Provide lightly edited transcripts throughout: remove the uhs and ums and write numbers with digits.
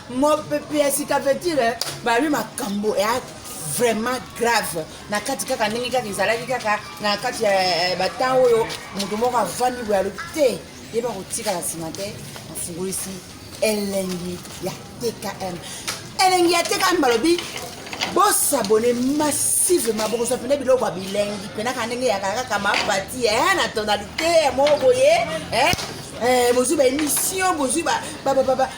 Mon pépé, si tu veux dire, ma cambo est vraiment grave. Na kati kaka ndenge kaka ezalaki kaka na kati ya batang oyo moto moko avandi boya te yeba kotika la nsima te afungolisi elengi ya TKM. Elengi ya TKM balobi bosabone massivement bokozwa pene biloko ya bilengi pena ka ndenge ya kaka mapati na tonalité moko boye bozwi baémission bozwi bagag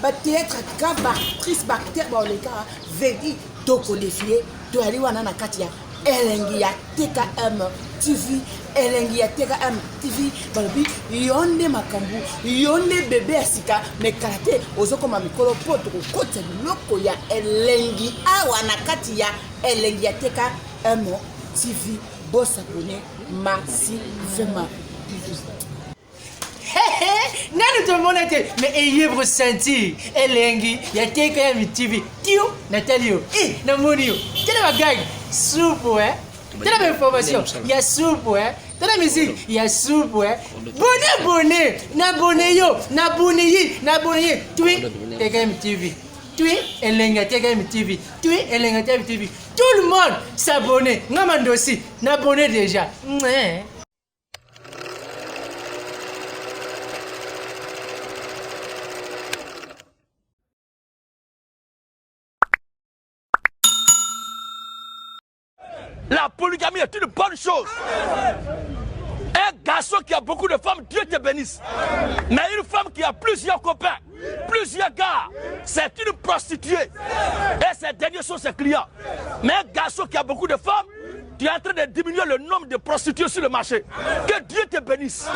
bathéâtre grave baactrice baacteur baoleka vedi tokodefie toyali wana na kati ya elengi ya TKM TV. Elengi ya TKM TV balobi yonde makambu yonde bebe ya sika mekala te ozokoma mikolo po tokokotisa biloko ya elengi awa na kati ya elengi ya TKM TV. Bosabone massivement. Nani tout le monde était, mais ayez ressenti elengi ya TKM TV. Tio Natalio, Namonio, quelle est la gag? Soupe, t'as la information, il y a soupe, t'as la musique, il y a soupe, bonnet, n'abonnez, tu es TKM TV, tu es elengi ya TKM TV, tu es elengi ya TKM TV. Tout le monde s'abonne, Namando aussi, n'abonnez déjà. La polygamie est une bonne chose. Un garçon qui a beaucoup de femmes, Dieu te bénisse. Mais une femme qui a plusieurs copains, plusieurs gars, c'est une prostituée. Et ces derniers sont ses clients. Mais un garçon qui a beaucoup de femmes, tu es en train de diminuer le nombre de prostituées sur le marché. Que Dieu te bénisse.